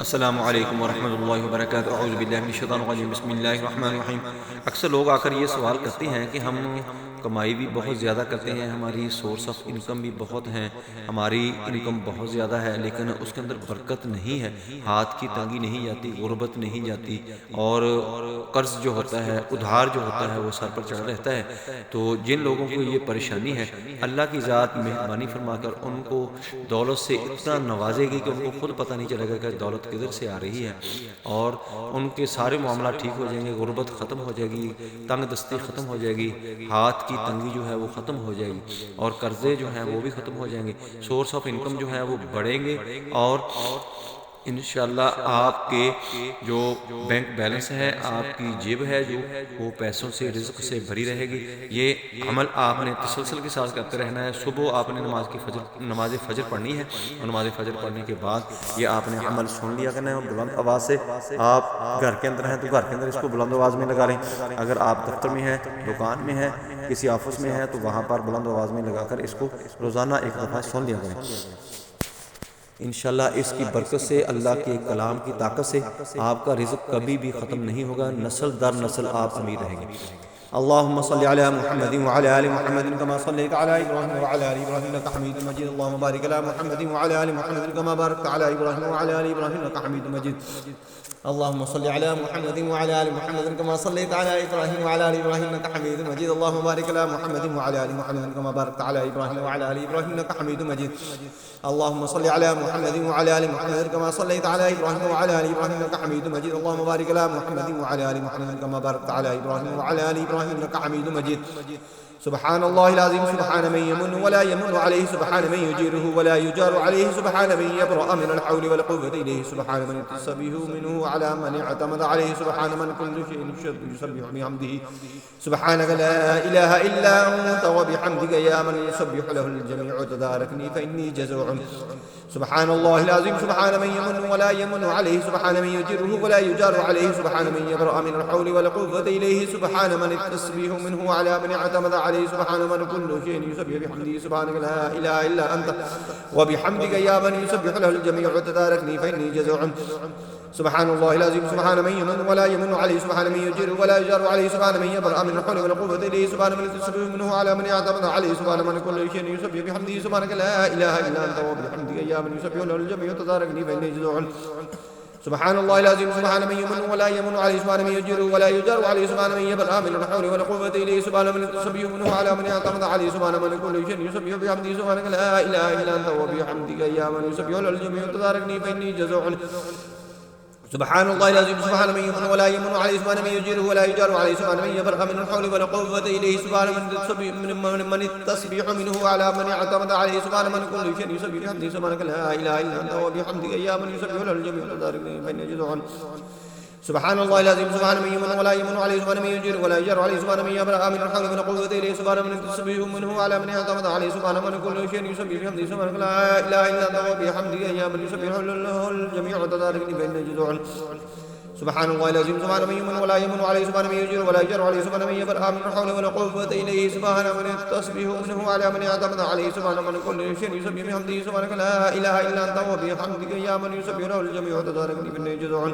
अस्सलामु अलैकुम वरहमतुल्लाहि वबरकातुहू। अऊज़ु बिल्लाहि मिनश शैतानिर रजीम। बिस्मिल्लाहिर रहमानिर रहीम। अक्सर लोग आकर ये सवाल करते हैं कि हम कमाई भी बहुत ज़्यादा करते हैं, हमारी सोर्स ऑफ इनकम भी बहुत हैं, हमारी इनकम बहुत ज़्यादा है, लेकिन उसके अंदर बरकत नहीं है, हाथ की तंगी नहीं जाती, गुर्बत नहीं जाती, और कर्ज़ जो होता है, उधार जो होता है, वो सर पर चढ़ा रहता है। तो जिन लोगों को ये परेशानी है, अल्लाह की ज़ात मेहरबानी फरमाकर उनको दौलत से इतना नवाजेगी कि उनको खुद पता नहीं चलेगा कि दौलत किधर से आ रही है, और उनके सारे मामला ठीक हो जाएंगे, गुर्बत ख़त्म हो जाएगी, तंग दस्ती ख़त्म हो जाएगी, हाथ की तंगी जो है वो ख़त्म हो जाएगी, और कर्ज़े जो हैं वो भी ख़त्म हो जाएंगे, सोर्स ऑफ इनकम जो है वो बढ़ेंगे, और इंशाअल्लाह आपके जो बैंक बैलेंस है, आपकी जेब है जो, वो पैसों से, रिज़्क़ से भरी रहेगी। ये अमल आपने तसलसल के साथ करते रहना है। सुबह आपने नमाज फ़जर पढ़नी है, और नमाज फ़जर पढ़ने के बाद ये आपने अमल सुन लिया करना है बुलंद आवाज़ से। आप घर के अंदर हैं तो घर के अंदर इसको बुलंद आवाज़ में लगा लें, अगर आप दफ्तर में हैं, दुकान में हैं, किसी ऑफिस में हैं, तो वहाँ पर बुलंद आवाज़ में लगाकर इसको रोज़ाना एक दफ़ा सुन लिया करें। इंशाअल्लाह इसकी बरकत से, अल्लाह के कलाम की ताकत से आपका रिज़्क़ कभी भी ख़त्म नहीं होगा, नस्ल दर नस्ल आप अमीर रहेंगे। अल्लाहुम्मा सल्लि अला मुहम्मदिन व अला आलि मुहम्मदिन कमा सल्लैता अला इब्राहीम व अला आलि इब्राहीम इन्नका हमीदुम मजीद। अल्लाहुम्मा बारिक अला मुहम्मदिन व अला आलि मुहम्मदिन कमा बारकता अला इब्राहीम व अला आलि इब्राहीम इन्नका हमीदुम मजीद। अल्लाहुम्मा सल्लि अला मुहम्मदिन व अला आलि मुहम्मदिन कमा सल्लैता अला इब्राहीम व अला आलि इब्राहीम इन्नका हमीदुम मजीद। अल्लाहुम्मा बारिक अला मुहम्मदिन व अला आलि मुहम्मदिन कमा बारकता अला इब्राहीम व अला आलि इब्राहीम इन्नका हमीदुम मजीद। अल्लाहुम्मा सल्लि अला मुहम्मदिन व अला आलि मुहम्मदिन कमा सल्लैता अला इब्राहीम व अला आलि इब्राहीम इन्नका हमीदुम मजीद। अल्लाहुम्मा बारिक अला मुहम्मदिन व अला आलि मुहम्मदिन कमा बारकता अला इब्राहीम व अला आलि इब्राहीम इन्नका हमीदुम मजीद। सुब्हानल्लाहिल अज़ीम, सुब्हान मन यमुन्नु व ला यमुन्नु अलैहि, सुब्हान मन युजीरुहु व ला युजारु अलैहि, सुब्हान मन यब्रअ मिनल हौलि वल कुव्वति इलैहि, सुब्हान मन तस्बिहु मिन्हु अला मन अतमद अलैहि, सुब्हान मन कुल्लु शैइन युसब्बिहु बिहम्दिहि, सुब्हानका ला इलाहा इल्ला अंत व बिहम्दिका या मन युसब्बिहु लहुल जमीउ तदारकनी फइन्नी जज़ूउन। सुब्हानल्लाहिल अज़ीम, सुब्हान मन यमुन्नु व ला यमुन्नु अलैहि, सुब्हान मन युजीरुहु व ला युजारु अलैहि, सुब्हान मन यब्रअ मिनल हौलि वल कुव्वति इलैहि, सुब्हान मन तस्बिहु मिन्हु अला मन अतमद अलैहि, सुब्हान मन कुल्लु शैइन युसब्बिहु बिहम्दिहि, सुब्हानका ला इलाहा इल्ला अंत व बिहम्दिका या मन युसब्बिहु लहुल जमीउ तदारकनी फइन्नी जज़ूउन। सुब्हानल्लाहिल अज़ीम, सुब्हान मन यमुन्नु व ला यमुन्नु अलैहि, सुब्हान मन युजीरु व ला युजारु अलैहि, सुब्हान मन यब्रअ मिनल हौलि वल कुव्वति इलैहि, सुब्हान मन तस्बिहु मिन्हु अला मन अतमद अलैहि, सुब्हान मन कुल्लु शैइन युसब्बिहु बिहम्दिहि, सुब्हानका ला इलाहा इल्ला अंत व बिहम्दिका या मन युसब्बिहु लहुल जमीउ तदारकनी फइन्नी जज़ूउन। सुब्हानल्लाहिल अज़ीम, सुब्हान मन यमुन्नु व ला यमुन्नु अलैहि, सुब्हान मन युजीरु व ला युजारु अलैहि, सुब्हान मन यब्रअ मिनल हौलि वल कुव्वति इलैहि, सुब्हान मन तस्बिहु मिन्हु अला मन अतमद अलैहि, सुब्हान मन कुल्लु शैइन युसब्बिहु बिहम्दिहि, सुब्हानका ला इलाहा इल्ला अंत व बिहम्दिका या मन युसब्बिहु लहुल जमीउ तदारकनी फइन्नी जज़ूउन। सुब्हानल्लाहिल अज़ीम, सुब्हान मन यमुन्नु व ला यमुन्नु अलैहि, सुब्हान मन युजीरु व ला युजारु अलैहि, सुब्हान मन यब्रअ मिनल हौलि वल कुव्वति इलैहि, सुब्हान मन तस्बिहु मिन्हु अला मन अतमद अलैहि, सुब्हान मन कुल्लु शैइन युसब्बिहु बिहम्दिहि, सुब्हानका ला इलाहा इल्ला अंत व बिहम्दिका या मन युसब्बिहु लहुल जमीउ तदारकनी फइन्नी जज़ूउन। सुब्हानल्लाहिल अज़ीम, सुब्हान मन यमुन्नु व ला यमुन्नु अलैहि, सुब्हान मन युजीरु व ला युजारु अलैहि, सुब्हान मन यब्रअ मिनल हौलि वल कुव्वति इलैहि, सुब्हान मन तस्बिहु मिन्हु अला मन अतमद अलैहि, सुब्हान मन कुल्लु शैइन युसब्बिहु बिहम्दिहि, सुब्हानका ला इलाहा इल्ला अंत व बिहम्दिका या मन युसब्बिहु लहुल जमीउ तदारकनी फइन्नी जज़ूउन। सुब्हानल्लाहिल अज़ीम, सुब्हान मन यमुन्नु व ला यमुन्नु अलैहि, सुब्हान मन युजीरु व ला युजारु अलैहि, सुब्हान मन यब्रअ मिनल हौलि वल कुव्वति इलैहि, सुब्हान मन तस्बिहु मिन्हु अला मन अतमद अलैहि, सुब्हान मन कुल्लु शैइन युसब्बिहु बिहम्दिहि, सुब्हानका ला इलाहा इल्ला अंत व बिहम्दिका या मन युसब्बिहु लहुल जमीउ तदारकनी फइन्नी जज़ूउन।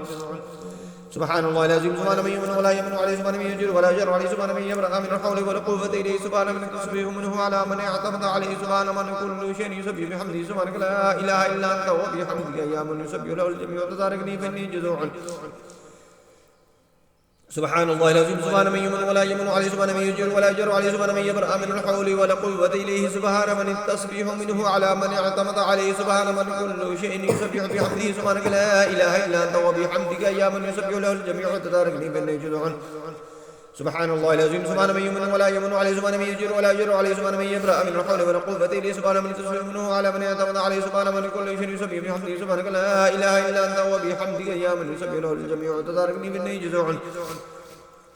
सुब्हानल्लाहिल अज़ीम, सुब्हान मन यमुन्नु व ला यमुन्नु अलैहि, सुब्हान मन युजीरु व ला युजारु अलैहि, सुब्हान मन यब्रअ मिनल हौलि वल कुव्वति इलैहि, सुब्हान मन तस्बिहु मिन्हु अला मन अतमद अलैहि, सुब्हान मन कुल्लु शैइन युसब्बिहु बिहम्दिहि, सुब्हानका ला इलाहा इल्ला अंत व बिहम्दिका या मन युसब्बिहु लहुल जमीउ तदारकनी फइन्नी जज़ूउन। सुब्हानल्लाहिल अज़ीम, सुब्हान मन यमुन्नु व ला यमुन्नु अलैहि, सुब्हान मन युजीरु व ला युजारु अलैहि, सुब्हान मन यब्रअ मिनल हौलि वल कुव्वति इलैहि, सुब्हान मन तस्बिहु मिन्हु अला मन अतमद अलैहि, सुब्हान मन कुल्लु शैइन युसब्बिहु बिहम्दिहि, सुब्हानका ला इलाहा इल्ला अंत व बिहम्दिका या मन युसब्बिहु लहुल जमीउ तदारकनी फइन्नी जज़ूउन। सुब्हानल्लाहिल अज़ीम, सुब्हान मन यमुन्नु व ला यमुन्नु अलैहि, सुब्हान मन युजीरु व ला युजारु अलैहि, सुब्हान मन यब्रअ मिनल हौलि वल कुव्वति इलैहि, सुब्हान मन तस्बिहु मिन्हु अला मन अतमद अलैहि, सुब्हान मन कुल्लु शैइन युसब्बिहु बिहम्दिहि, सुब्हानका ला इलाहा इल्ला अंत व बिहम्दिका या मन युसब्बिहु लहुल जमीउ तदारकनी फइन्नी जज़ूउन।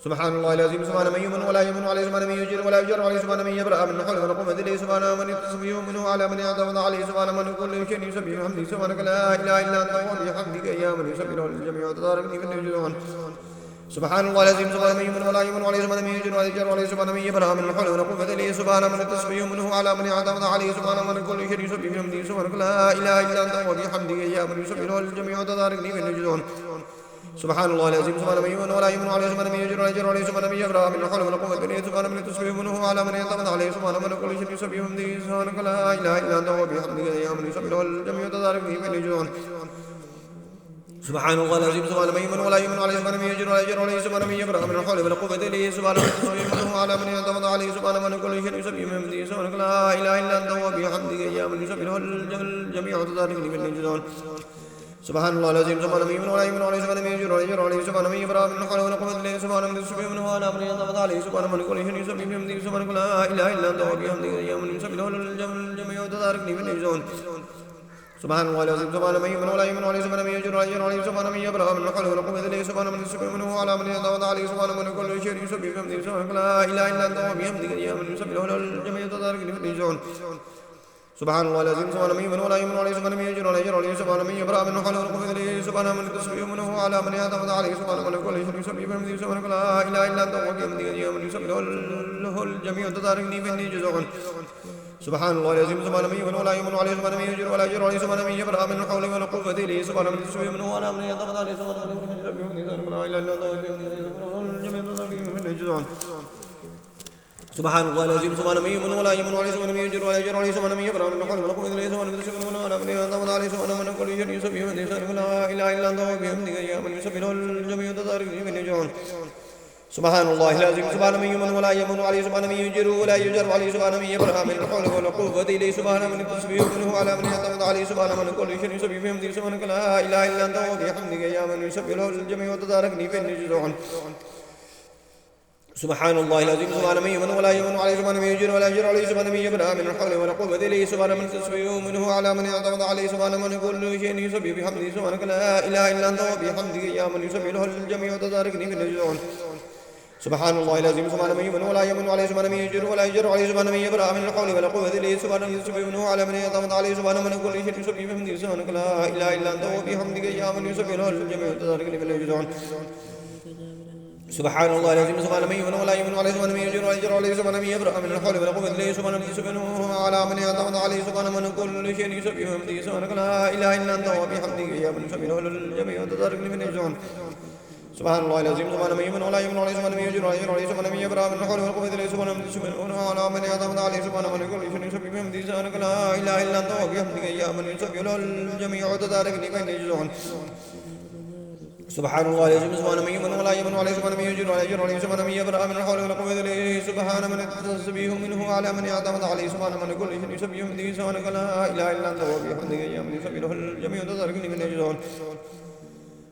सुब्हानल्लाहिल अज़ीम, सुब्हान मन यमुन्नु व ला यमुन्नु अलैहि, सुब्हान मन युजीरु व ला युजारु अलैहि, सुब्हान मन यब्रअ मिनल हौलि वल कुव्वति इलैहि, सुब्हान मन तस्बिहु मिन्हु अला मन अतमद अलैहि, सुब्हान मन कुल्लु शैइन युसब्बिहु बिहम्दिहि, सुब्हानका ला इलाहा इल्ला अंत व बिहम्दिका या मन युसब्बिहु लहुल जमीउ तदारकनी फइन्नी जज़ूउन। سبحان الله العظيم سبحان من يمن ولا يمن عليه سبحان من يجر ولا يجر عليه سبحان من يبرأ من الحول ولا قوة إلا سبحان من التسبيح منه على من يعتمد عليه سبحان من كل شيء يسبح بحمده سبحانك لا إله إلا أنت وبحمدك يا من يسبح له الجميع وتباركني من الجدون سبحان الله العظيم سبحان من يمن ولا يمن عليه سبحان من يجر ولا يجر عليه سبحان من يبرأ من الحول ولا قوة إلا سبحان من التسبيح منه على من يعتمد عليه سبحان من كل شيء يسبح بحمده سبحانك لا إله إلا أنت وبحمدك يا من يسبح له الجميع وتباركني من الجدون سبحان الله العظيم سبحان من يمن ولا يمن عليه سبحان من يجر ولا يجر عليه سبحان من يبرأ من الحول ولا قوة إلا سبحان من التسبيح منه على من يعتمد عليه سبحان من كل شيء يسبح بحمده سبحانك لا إله إلا أنت وبحمدك يا من يسبح له الجميع وتباركني من الجدون سبحان الله العظيم سبحان من يمن ولا يمن عليه سبحان من يجر ولا يجر عليه سبحان من يبرأ من الحول ولا قوة إلا سبحان من التسبيح منه على من يعتمد عليه سبحان من كل شيء يسبح بحمده سبحانك لا إله إلا أنت وبحمدك يا من يسبح له الجميع وتباركني من الجدون سبحان الله العظيم سبحان من يمن ولا يمن عليه سبحان من يجر ولا يجر عليه سبحان من يبرأ من الحول ولا قوة إلا سبحان من التسبيح منه على من يعتمد عليه سبحان من كل شيء يسبح بحمده سبحانك لا إله إلا أنت وبحمدك يا من يسبح له الجميع وتباركني من الجدون سبحان الله العظيم سبحان من يمن ولا يمن عليه سبحان من يجر ولا يجر عليه سبحان من يبرأ من الحول ولا قوة إلا سبحان من التسبيح منه على من يعتمد عليه سبحان من كل شيء يسبح بحمده سبحانك لا إله إلا أنت وبحمدك يا من يسبح له الجميع وتباركني من الجدون سبحان الله العظيم سبحان من يمن ولا يمن عليه سبحان من يجر ولا يجر عليه سبحان من يبرأ من الحول ولا قوة إلا سبحان من التسبيح منه على من يعتمد عليه سبحان من كل شيء يسبح بحمده سبحانك لا إله إلا أنت وبحمدك الجميع وتباركني من الجدون سبحان الله العظيم سبحان من يمن ولا يمن عليه سبحان من يجر ولا يجر عليه سبحان من يبرأ من الحول ولا قوة إلا سبحان من التسبيح منه على من يعتمد عليه سبحان من كل شيء يسبح بحمده سبحانك لا إله إلا أنت وبحمدك يا من يسبح له الجميع وتباركني من الجدون سبحان الله العظيم سبحان من يمن ولا يمن عليه سبحان من يجر ولا يجر عليه سبحان من يبرأ من الحول ولا قوة إلا سبحان من التسبيح منه على من يعتمد عليه سبحان من كل شيء يسبح بحمده سبحانك لا إله إلا أنت وبحمدك يا من يسبح له الجميع وتباركني من الجدون سبحان الله العظيم سبحان من يمن ولا يمن عليه سبحان من يجر ولا يجر عليه سبحان من يبرأ من الحول ولا قوة إلا سبحان من التسبيح منه على من يعتمد عليه سبحان من كل شيء يسبح بحمده سبحانك لا إله إلا أنت وبحمدك يا من يسبح له الجميع وتباركني من الجدون سبحان الله العظيم سبحان من يمن ولا يمن عليه سبحان من يجر ولا يجر عليه سبحان من يبرأ من الحول ولا قوة إلا سبحان من التسبيح منه على من يعتمد عليه سبحان من كل شيء يسبح بحمده سبحانك لا إله إلا أنت وبحمدك يا من يسبح له الجميع وتباركني من الجدون سبحان الله العظيم سبحان من يمن ولا يمن عليه سبحان من يجر ولا يجر عليه سبحان من يبرأ من الحول ولا قوة إلا سبحان من التسبيح منه على من يعتمد عليه سبحان من كل شيء يسبح بحمده سبحانك لا إله إلا أنت وبحمدك يا من يسبح له الجميع وتباركني من الجدون سبحان الله العظيم سبحان من يمن ولا يمن عليه سبحان من يجر ولا يجر عليه سبحان من يبرأ من الحول ولا قوة إلا سبحان من التسبيح منه على من يعتمد عليه سبحان من كل شيء يسبح بحمده سبحانك لا إله إلا أنت وبحمدك يا من يسبح له الجميع وتباركني من الجدون سبحان الله العظيم سبحان من يمن ولا يمن عليه سبحان من يجر ولا يجر عليه سبحان من يبرأ من الحول ولا قوة إلا سبحان من التسبيح منه على من يعتمد عليه سبحان من كل شيء يسبح بحمده سبحانك لا إله إلا أنت وبحمدك يا من يسبح له الجميع وتباركني من الجدون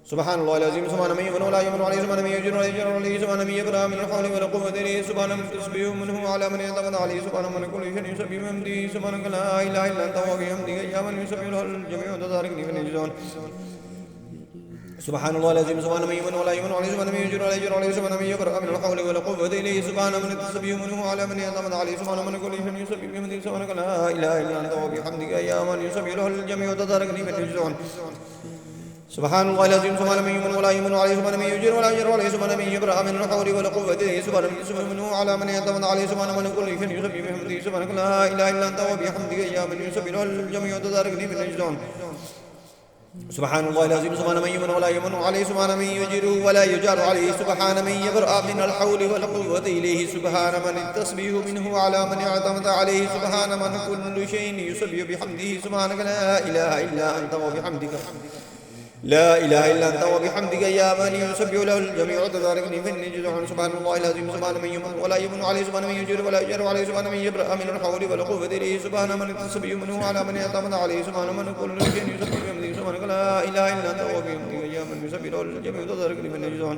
سبحان الله العظيم سبحان من يمن ولا يمن عليه سبحان من يجر ولا يجر عليه سبحان من يبرأ من الحول ولا قوة إلا سبحان من التسبيح منه على من يعتمد عليه سبحان من كل شيء يسبح بحمده سبحانك لا إله إلا أنت وبحمدك يا من يسبح له الجميع وتباركني من الجدون سبحان الله العظيم سبحان من يمن ولا يمن عليه سبحان من يجر ولا يجر عليه سبحان من يبرأ من الحول ولا قوة إلا سبحان من التسبيح منه على من يعتمد عليه سبحان من كل شيء يسبح بحمده سبحانك لا إله إلا أنت وبحمدك يا من يسبح له الجميع وتباركني من الجدون سبحان الله العظيم سبحان من يمن ولا يمن عليه سبحان من يجر ولا يجر عليه سبحان من يبرأ من الحول ولا قوة إلا سبحان من التسبيح منه على من يعتمد عليه سبحان من كل شيء يسبح بحمده سبحانك لا إله إلا أنت وبحمدك يا من يسبح له الجميع وتباركني من الجدون سبحان الله العظيم سبحان من يمن ولا يمن عليه سبحان من يجر ولا يجر عليه سبحان من يبرأ من الحول ولا قوة إليه سبحان من التسبيح منه على من يعتمد عليه سبحان من كل شيء يسبح بحمده سبحانك لا إله إلا أنت وبحمدك لا إله إلا أنت وبحمدك يا من يسبح له الجميع وتباركني من الجدون سبحان الله العظيم سبحان من يمن ولا يمن عليه سبحان من يجر ولا يجر عليه سبحان من يبرأ من الحول ولا قوة إليه سبحان من التسبيح منه على من يعتمد عليه سبحان من كل شيء يسبح بحمده سبحانك لا إله إلا أنت وبحمدك يا من يسبح له الجميع وتباركني من الجدون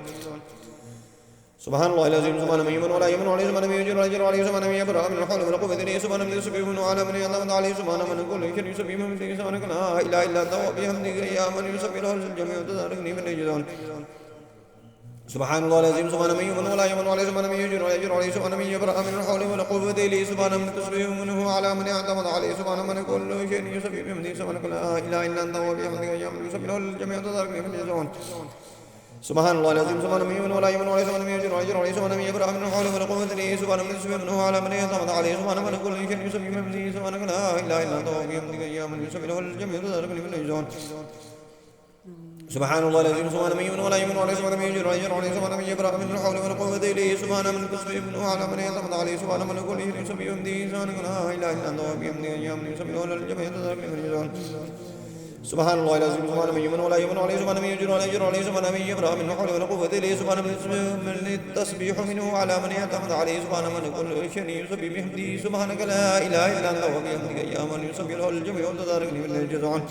سبحان الله العظيم سبحان من يمن ولا يمن عليه سبحان من يجر ولا يجر عليه سبحان من يبرأ من الحول ولا قوة إلا سبحان من التسبيح منه على من يعتمد عليه سبحان من كل شيء يسبح بحمده سبحانك لا إله إلا أنت وبحمدك يا من يسبح له الجميع وتباركني من الجدون سبحان الله العظيم سبحان من يمن ولا يمن عليه سبحان من يجر ولا يجر عليه سبحان من يبرأ من الحول ولا قوة إلا سبحان من التسبيح منه على من يعتمد عليه سبحان من كل شيء يسبح بحمده سبحانك لا إله إلا أنت وبحمدك يا من يسبح له الجميع وتباركني من الجدون سبحان الله العظيم سبحان من يمن ولا يمن عليه سبحان من يجر ويجر عليه سبحان من يبرأ من الحول ولا قوة إلا بالله سبحان من يسبح منه على من يطمد عليه سبحان من كل شيء يسبح بحمده سبحانك لا إله إلا أنت وبحمدك يا من يسبح له الجميع تدركني من الجهل سبحان الله العظيم سبحان من يمن ولا يمن عليه سبحان من يجر ويجر عليه سبحان من يبرأ من الحول ولا قوة إلا سبحان من يسبح منه على من يطمد عليه سبحان من كل شيء يسبح بحمده سبحانك لا إله إلا أنت وبحمدك يا من يسبح له الجميع تدركني من الجهل سبحان الله العظيم سبحان من يمن ولا يمن عليه سبحان من يجر ولا يجر عليه سبحان من يبرأ من الحول ولا قوة إلا سبحان من التسبيح منه على من يعتمد عليه سبحان من كل شيء يسبح بحمده سبحانك لا إله إلا أنت وبحمدك يا من يسبح له الجميع تداركني من الجزعان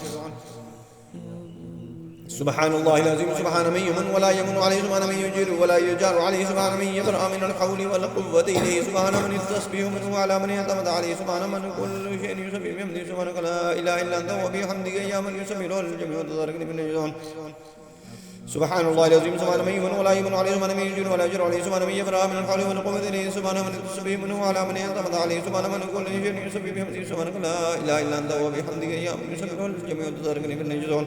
سبحان الله العظيم سبحان من يمن ولا يمن عليه سبحان من يجر ولا يجار عليه سبحان من يبرأ من الحول ولا قوة إليه سبحان من التسبيح منه على من يعتمد عليه سبحان من كل شيء يسبح بحمده سبحانك لا إله إلا أنت وبحمدك يا من يسبح له الجميع تداركني من الجزعان سبحان الله العظيم سبحان من يمن ولا يمن عليه سبحان من يجر ولا يجر عليه سبحان من يبرأ من الحول ولا قوة إليه سبحان من التسبيح منه على من يعتمد عليه سبحان من كل شيء يسبح بحمده سبحانك لا إله إلا أنت وبحمدك يا من يسبح له الجميع تداركني من الجزعان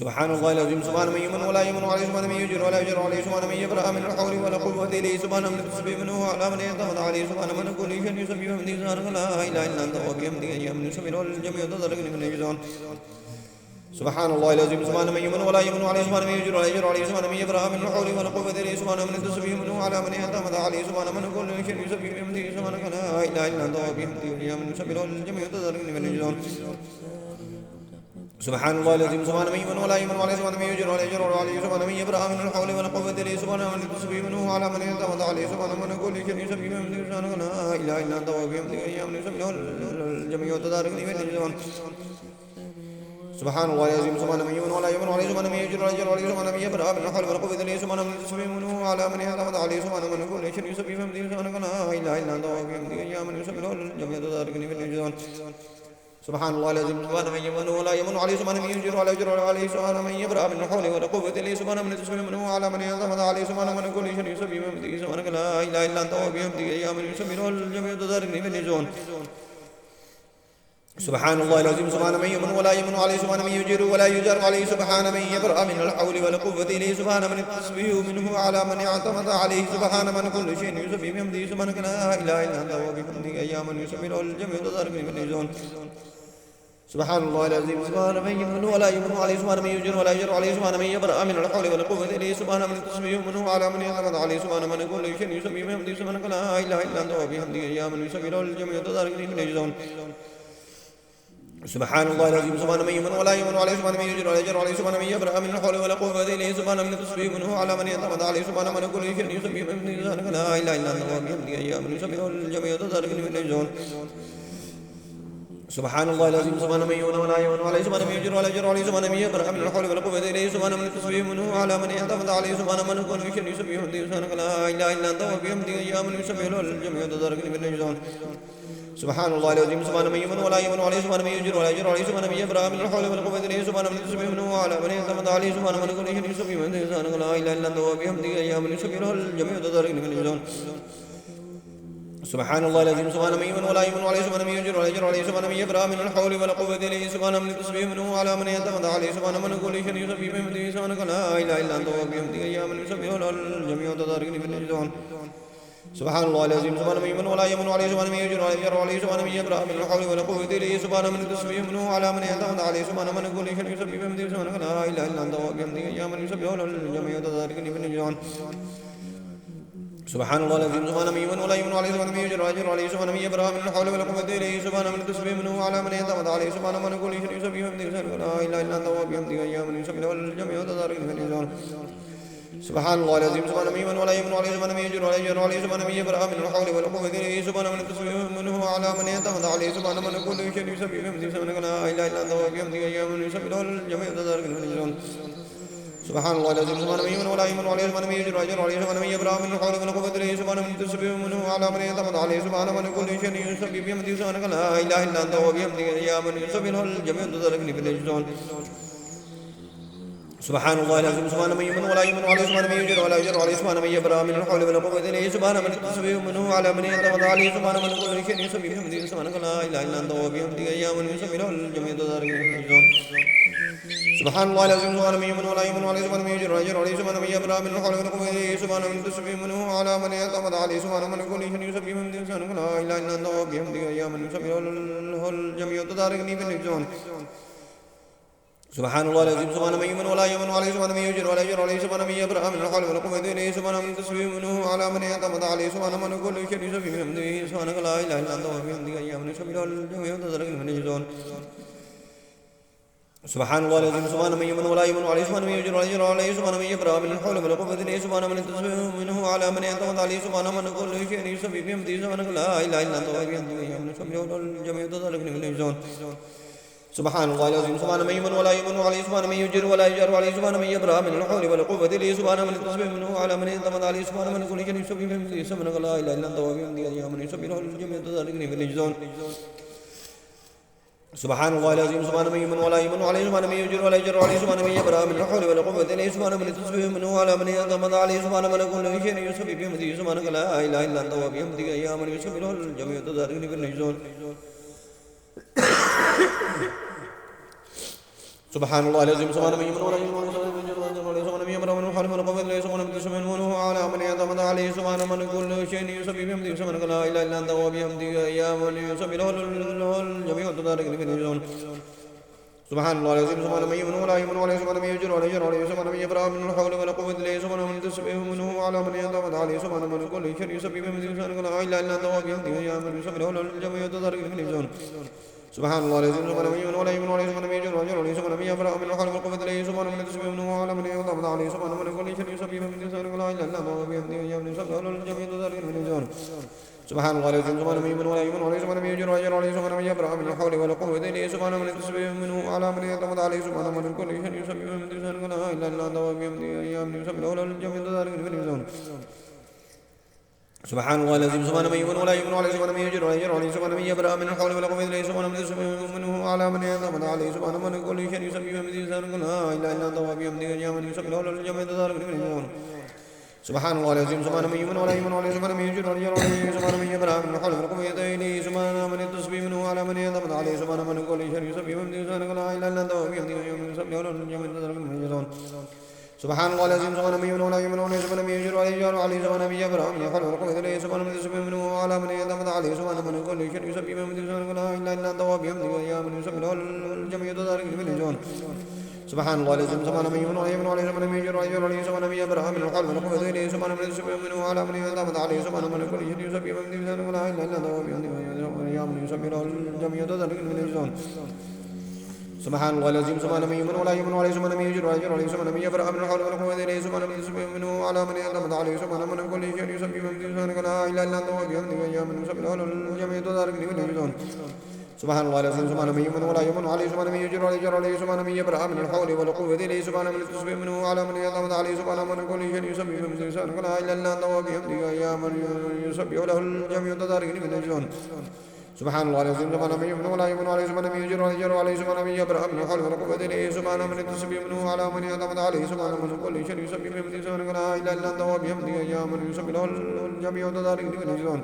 سبحان الله العظيم سبحان من يمن ولا يمن عليه سبحان من يجر ولا يجر عليه سبحان من يبرأ من الحول ولا قوة إليه سبحان من التسبيح منه على من يعتمد عليه سبحان من كل شيء يسبح بحمده سبحانك لا إله إلا أنت وبحمدك يا من يسبح له الجميع تداركني من الجزعان سبحان الله العظيم سبحان من يمن ولا يمن عليه سبحان من يجر ولا يجر عليه سبحان من يبرأ من الحول ولا قوة إليه سبحان من التسبيح منه على من يعتمد عليه سبحان من كل شيء يسبح بحمده سبحانك لا إله إلا أنت وبحمدك يا من يسبح له الجميع تداركني من الجزعان سبحان الله العظيم سبحان من يمن ولا يمن عليه سبحان من يجر ولا يجر عليه سبحان من يبرأ من الحول ولا قوة إليه سبحان من التسبيح منه على من يعتمد عليه سبحان من كل شيء يسبح بحمده سبحانك لا إله إلا أنت وبحمدك يا من يسبح له الجميع تداركني من الجزعان سبحان الله العظيم سبحان من يمن ولا يمن عليه سبحان من يجر ولا يجر عليه سبحان من يبرأ من الحول ولا قوة إليه سبحان من التسبيح منه على من يعتمد عليه سبحان من كل شيء يسبح بحمده سبحانك لا إله إلا أنت وبحمدك يا من يسبح له الجميع تداركني من الجزعان سبحان الله العظيم سبحان من يمن ولا يمن عليه سبحان من يجر ولا يجر عليه سبحان من يبرأ من الحول ولا قوة إليه سبحان من التسبيح منه على من يعتمد عليه سبحان من كل شيء يسبح بحمده سبحانك لا إله إلا أنت وبحمدك يا من يسبح له الجميع تداركني من الجزعان سبحان الله العظيم سبحان من يمن ولا يمن عليه سبحان من يجر ولا يجر عليه سبحان من يبرأ من الحول ولا قوة إليه سبحان من التسبيح منه على من يعتمد عليه سبحان من كل شيء يسبح بحمده سبحانك لا إله إلا أنت وبحمدك يا من يسبح له الجميع تداركني من الجزعان سبحان الله العظيم سبحان من يمن ولا يمن عليه سبحان من يجر ولا يجر عليه سبحان من يبرأ من الحول ولا قوة إليه سبحان من التسبيح منه على من يعتمد عليه سبحان من كل شيء يسبح بحمده سبحانك لا إله إلا أنت وبحمدك يا من يسبح له الجميع تداركني من الجزعان سبحان الله العظيم سبحان من يمن ولا يمن عليه سبحان من يجر ولا يجر عليه سبحان من يبرأ من الحول ولا قوة إليه سبحان من التسبيح منه على من يعتمد عليه سبحان من كل شيء يسبح بحمده سبحانك لا إله إلا أنت وبحمدك يا من يسبح له الجميع تداركني من الجزعان سبحان الله العظيم سبحان من يمن ولا يمن عليه سبحان من يجر ولا يجر عليه سبحان من يبرأ من الحول ولا قوة إليه سبحان من التسبيح منه على من يعتمد عليه سبحان من كل شيء يسبح بحمده سبحانك لا إله إلا أنت وبحمدك يا من يسبح له الجميع تداركني من الجزعان سبحان الله العظيم سبحان من يمن ولا يمن عليه سبحان من يجر ولا يجر عليه سبحان من يبرأ من الحول ولا قوة إليه سبحان من التسبيح منه على من يعتمد عليه سبحان من كل شيء يسبح بحمده سبحانك لا إله إلا أنت وبحمدك يا من يسبح له الجميع تداركني من الجزعان سبحان الله العظيم سبحان من يمن ولا يمن عليه سبحان من يجر ولا يجر عليه سبحان من يبرأ من الحول ولا قوة إليه سبحان من التسبيح منه على من يعتمد عليه سبحان من كل شيء يسبح بحمده سبحانك لا إله إلا أنت وبحمدك يا من يسبح له الجميع تداركني من الجزعان سبحان الله العظيم سبحان من يمن ولا يمن عليه سبحان من يجر ولا يجر عليه سبحان من يبرأ من الحول ولا قوة إليه سبحان من التسبيح منه على من يعتمد عليه سبحان من كل شيء يسبح بحمده سبحانك لا إله إلا أنت وبحمدك يا من يسبح له الجميع تداركني من الجزعان سبحان الله العظيم سبحان من يمن ولا يمن عليه سبحان من يجر ولا يجر عليه سبحان من يبرأ من الحول ولا قوة إليه سبحان من التسبيح منه على من يعتمد عليه سبحان من كل شيء يسبح بحمده سبحانك لا إله إلا أنت وبحمدك يا من يسبح له الجميع تداركني من الجزعان سبحان الله العظيم سبحان من يمن ولا يمن عليه سبحان من يجر ولا يجر عليه سبحان من يبرأ من الحول ولا قوة إليه سبحان من التسبيح منه على من يعتمد عليه سبحان من كل شيء يسبح بحمده سبحانك لا إله إلا أنت وبحمدك يا من يسبح له الجميع تداركني من الجزعان سبحان الله العظيم سبحان من يمن ولا يمن عليه سبحان من يجر ولا يجر عليه سبحان من يبرأ من الحول ولا قوة إليه سبحان من التسبيح منه على من يعتمد عليه سبحان من كل شيء يسبح بحمده سبحانك لا إله إلا أنت وبحمدك يا من يسبح له الجميع تداركني من الجزعان سبحان الله العظيم سبحان من يمن ولا يمن عليه سبحان من يجر ولا يجر عليه سبحان من يبرأ من الحول ولا قوة إليه سبحان من التسبيح منه على من يتوضأ عليه سبحان من كل شيء يسبح بحمده سبحانك لا إله إلا أنت وبحمدك أيام يسبح له الجميع تدارك سبحان الله العظيم سبحان من يمن ولا يمن عليه سبحان من يجر ولا يجر عليه سبحان من يبرأ من الحول ولا قوة إليه سبحان من التسبيح منه على من يتوضأ عليه سبحان من كل شيء يسبح بحمده سبحانك لا إله إلا أنت وبحمدك أيام يسبح له الجميع تدارك سبحان الله العظيم سبحان من يمن ولا يمن عليه سبحان من يجر ولا يجر عليه سبحان من يبرأ من الحول ولا قوة إليه سبحان من التسبيح منه على من يعتمد عليه سبحان من كل شيء يسبح بحمده سبحانك لا إله إلا أنت وبحمدك أيام يسبح له الجميع تدارك سبحان الله العظيم سبحان من يمن ولا يمن عليه سبحان من يجر ولا يجر عليه سبحان من يبرأ من الحول ولا قوة إليه سبحان من التسبيح منه على من يعتمد عليه سبحان من كل شيء يسبح بحمده سبحانك لا إله إلا أنت وبحمدك أيام يسبح له الجميع تدارك سبحان الله العظيم سبحان من يمن ولا يمن عليه سبحان من يجر ولا يجر عليه سبحان من يبرأ من الحول ولا قوة إليه سبحان من التسبيح منه على من يعتمد عليه سبحان من كل شيء يسبح بحمده سبحانك لا إله إلا أنت وبحمدك أيام يسبح له الجميع تدارك سبحان الله العظيم سبحان من يمن ولا يمن عليه سبحان من يجر ولا يجر عليه سبحان من يبرأ من الحول ولا قوة إليه سبحان من التسبيح منه على من يعتمد عليه سبحان من كل شيء يسبح بحمده سبحانك لا إله إلا أنت وبحمدك أيام يسبح له الجميع تدارك سبحان الله العظيم سبحان من يمن ولا يمن عليه سبحان من يبرأ من الحول ولا قوة إليه سبحان من التسبيح منه على من يعتمد عليه سبحان من كل شيء يسبح بحمده سبحانك لا إله إلا أنت وبحمدك أيام يسبح له الجميع تدارك سبحان الله العظيم سبحان من يمن ولا يمن عليه سبحان من يجر ولا يجر عليه سبحان من يبرأ من الحول ولا قوة إليه سبحان من التسبيح منه على من يعتمد عليه سبحان من كل شيء يسبح بحمده سبحانك لا إله إلا أنت وبحمدك أيام يسبح له الجميع تدارك سبحان الله العظيم سبحان من يمن ولا يمن عليه سبحان من يجر ولا يجر عليه سبحان من يبرأ من الحول ولا قوة إليه سبحان من التسبيح منه على من يعتمد عليه سبحان من كل شيء يسبح بحمده سبحانك لا إله إلا أنت وبحمدك أيام يسبح له الجميع تدارك سبحان الله العظيم سبحان من يمن ولا يمن عليه سبحان من يجر ولا يجر عليه سبحان من يبرأ من الحول ولا قوة إليه سبحان من التسبيح منه على من يعتمد عليه سبحان من كل شيء يسبح بحمده سبحانك لا إله إلا أنت وبحمدك أيام يسبح له الجميع تدارك سبحان الله العظيم سبحان من يمن ولا يمن عليه سبحان من يجر ولا يجر عليه سبحان من يبرأ من الحول ولا قوة إليه سبحان من التسبيح منه على من يعتمد عليه سبحان من كل شيء يسبح بحمده سبحانك لا إله إلا أنت وبحمدك أيام يسبح له الجميع تدارك سبحان الله العظيم سبحان من يمن ولا يمن عليه سبحان من يجر ولا يجر عليه سبحان من يبرأ من الحول ولا قوة إليه سبحان من التسبيح منه على من يعتمد عليه سبحان من كل شيء يسبح بحمده سبحانك لا إله إلا أنت وبحمدك أيام يسبح له الجميع تدارك سبحان الله العظيم سبحان من يمن ولا يمن عليه سبحان من يجر ولا يجر عليه سبحان من يبرأ من الحول ولا قوة إليه سبحان من التسبيح منه على من يعتمد عليه سبحان من كل شيء يسبح بحمده سبحانك لا إله إلا أنت وبحمدك أيام يسبح له الجميع تدارك سبحان الله العظيم سبحان من يمن ولا يمن عليه سبحان من يجر ولا يجر عليه سبحان من يبرأ من الحول ولا قوة إليه سبحان من التسبيح منه على من يعتمد عليه سبحان من كل شيء يسبح بحمده سبحانك لا إله إلا أنت وبحمدك أيام يسبح له الجميع تدارك سبحان الله العظيم سبحان من يمن ولا يمن عليه سبحان من يجر ولا يجر عليه سبحان من يبرأ من الحول ولا قوة إليه سبحان من التسبيح منه على من يعتمد عليه سبحان من كل شيء يسبح بحمده سبحانك لا إله إلا أنت وبحمدك أيام يسبح له الجميع تدارك سبحان الله العظيم سبحان من يمن ولا يمن عليه سبحان من يجر ولا يجر عليه سبحان من يبرأ من الحول ولا قوة إليه سبحان من التسبيح منه على من يعتمد عليه سبحان من كل شيء يسبح بحمده سبحانك لا إله إلا أنت وبحمدك أيام يسبح له الجميع تدارك سبحان الله العظيم سبحان من يمن ولا يمن عليه سبحان من يجر ولا يجر عليه سبحان من يبرأ من الحول ولا قوة إليه سبحان من التسبيح منه على من يعتمد عليه سبحان من كل شيء يسبح بحمده سبحانك لا إله إلا أنت وبحمدك أيام يسبح له الجميع تدارك سبحان الله العظيم سبحان من يمن ولا يمن عليه سبحان من يجر ولا يجر عليه سبحان من يبرأ من الحول ولا قوة إليه سبحان من التسبيح منه على من يعتمد عليه سبحان من كل شيء يسبح بحمده سبحانك لا إله إلا أنت وبحمدك أيام يسبح له الجميع تدارك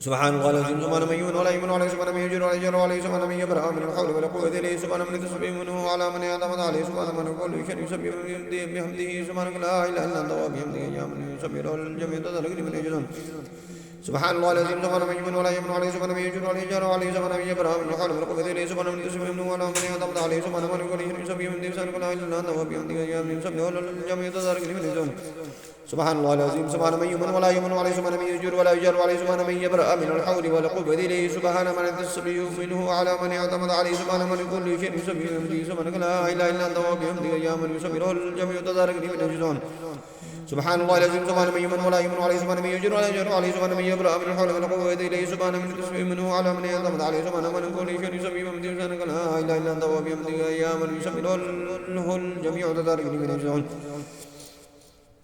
سبحان الله العظيم سبحان من يمن ولا يمن عليه سبحان من يجر ولا يجر عليه سبحان من يبرأ من الحول ولا قوة إليه سبحان من التسبيح منه على من يعتمد عليه سبحان من كل شيء يسبح بحمده سبحانك لا إله إلا أنت وبحمدك أيام يسبح له الجميع تدارك سبحان الله العظيم سبحان من يمن ولا يمن عليه سبحان من يجر ولا يجر عليه سبحان من يبرأ من الحول ولا قوة إليه سبحان من التسبيح منه على من يعتمد عليه سبحان من كل شيء يسبح بحمده سبحانك لا إله إلا أنت وبحمدك أيام يسبح له الجميع تدارك سبحان الله العظيم سبحان من يمن ولا يمن عليه سبحان من يجر ولا يجر عليه سبحان من يبرأ من الحول ولا قوة إليه سبحان من التسبيح منه على من يعتمد عليه سبحان من كل شيء يسبح بحمده سبحانك لا إله إلا أنت وبحمدك أيام يسبح له الجميع تدارك سبحان الله العظيم سبحان من يمن ولا يمن عليه سبحان من يجر ولا يجر عليه سبحان من الحول ولا قوة إليه سبحان من التسبيح منه على من يعتمد عليه سبحان من كل شيء يسبح بحمده سبحانك لا إله إلا أنت وبحمدك أيام يسبح له الجميع تدارك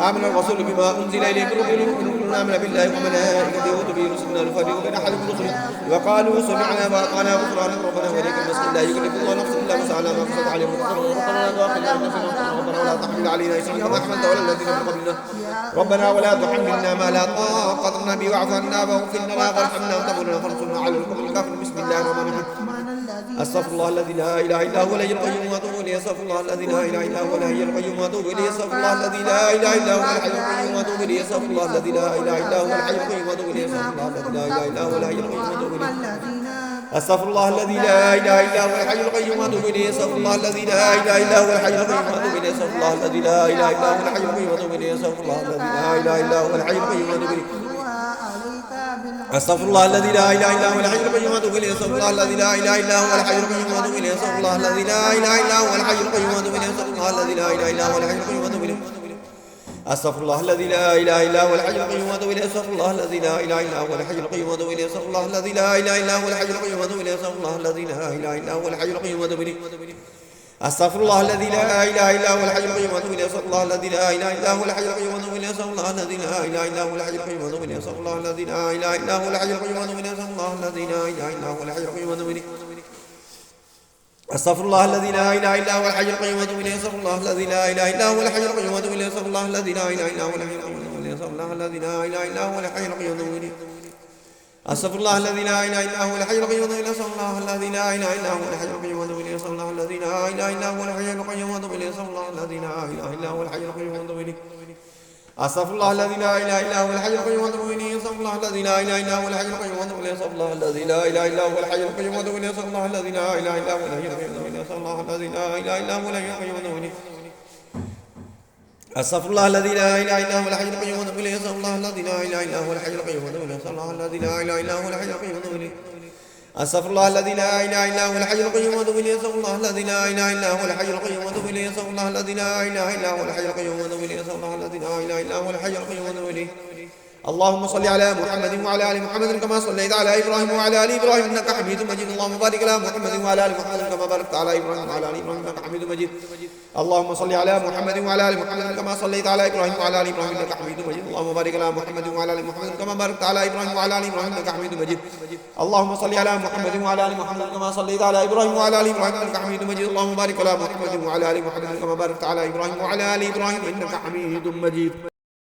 آمن الرسول بما أنزل إليه من ربه كل آمن بالله وملائكته وكتبه ورسله لا نفرق بين أحد من رسله وقالوا سمعنا وأطعنا غفرانك ربنا وإليك المصير لا يكلف الله نفسا إلا وسعها ما كسبت عليهم ربنا لا تؤاخذنا إن نسينا ربنا ولا تحمل علينا إصرا كما حملت على الذين من قبلنا ربنا ولا تحملنا ما لا طاقة لنا به واعف عنا واغفر لنا وارحمنا وتمنا فانصرنا على القوم الكافرين بسم الله الرحمن الرحيم استغفر الله الذي لا اله الا هو الحي القيوم واتوب اليه استغفر الله الذي لا اله الا هو الحي القيوم واتوب اليه استغفر الله الذي لا اله الا هو الحي القيوم واتوب اليه استغفر الله الذي لا اله الا هو الحي القيوم واتوب اليه استغفر الله الذي لا اله الا هو الحي القيوم واتوب اليه استغفر الله الذي لا اله الا هو الحي القيوم واتوب اليه استغفر الله الذي لا اله الا هو الحي القيوم واتوب اليه استغفر الله الذي لا اله الا هو الحي القيوم واتوب اليه استغفر الله الذي لا اله الا هو الحي القيوم واتوب اليه استغفر الله الذي لا اله الا هو الحي القيوم واتوب اليه استغفر الله الذي لا اله الا هو الحي القيوم واتوب اليه استغفر الله الذي لا اله الا هو الحي القيوم واتوب اليه استغفر الله الذي لا اله الا هو الحي القيوم واتوب اليه استغفر الله الذي لا اله الا هو الحي القيوم واتوب اليه استغفر الله الذي لا اله الا هو الحي القيوم واتوب اليه استغفر الله الذي لا اله الا هو الحي القيوم واتوب اليه استغفر الله الذي لا اله الا هو الحي القيوم واتوب اليه استغفر الله الذي لا اله الا هو الحي القيوم واتوب اليه استغفر الله الذي لا اله الا هو الحي القيوم واتوب اليه استغفر الله الذي لا اله الا هو الحي القيوم واتوب اليه استغفر الله الذي لا اله الا هو الحي القيوم واتوب اليه استغفر الله الذي لا اله الا هو الحي القيوم واتوب اليه استغفر الله الذي لا اله الا هو الحي القيوم واتوب اليه استغفر الله الذي لا اله الا هو الحي القيوم واتوب اليه استغفر الله الذي لا اله الا هو الحي القيوم واتوب اليه استغفر الله الذي لا اله الا هو الحي القيوم واتوب اليه استغفر الله الذي لا اله الا هو الحي القيوم واتوب اليه استغفر الله الذي لا اله الا هو الحي القيوم واتوب اليه استغفر الله الذي لا اله الا هو الحي القيوم واتوب اليه استغفر الله الذي لا اله الا هو الحي القيوم واتوب اليه استغفر الله الذي لا اله الا هو الحي القيوم واتوب اليه استغفر الله الذي لا اله الا هو الحي القيوم واتوب اليه استغفر الله الذي لا اله الا هو الحي القيوم واتوب اليه استغفر الله الذي لا اله الا هو الحي القيوم واتوب اليه استغفر الله الذي لا اله الا هو الحي القيوم واتوب اليه استغفر الله الذي لا اله الا هو الحي القيوم واتوب اليه استغفر الله الذي لا اله الا هو الحي القيوم واتوب اليه استغفر الله الذي لا اله الا هو الحي القيوم واتوب اليه استغفر الله الذي لا اله الا هو الحي القيوم واتوب اليه استغفر الله الذي لا اله الا هو الحي القيوم واتوب اليه استغفر الله الذي لا اله الا هو الحي القيوم واتوب اليه استغفر الله الذي لا اله الا هو الحي القيوم واتوب اليه اللهم صل على محمد وعلى ال محمد كما صليت على ابراهيم وعلى ال ابراهيم انك حميد مجيد اللهم بارك على محمد وعلى ال محمد كما باركت على ابراهيم وعلى ال ابراهيم انك حميد مجيد اللهم صل على محمد وعلى ال محمد كما صليت على ابراهيم وعلى ال ابراهيم انك حميد مجيد اللهم بارك على محمد وعلى ال محمد كما باركت على ابراهيم وعلى ال ابراهيم انك حميد مجيد اللهم صل على محمد وعلى ال محمد كما صليت على ابراهيم وعلى ال ابراهيم انك حميد مجيد اللهم بارك على محمد وعلى ال محمد كما باركت على ابراهيم وعلى ال ابراهيم انك حميد مجيد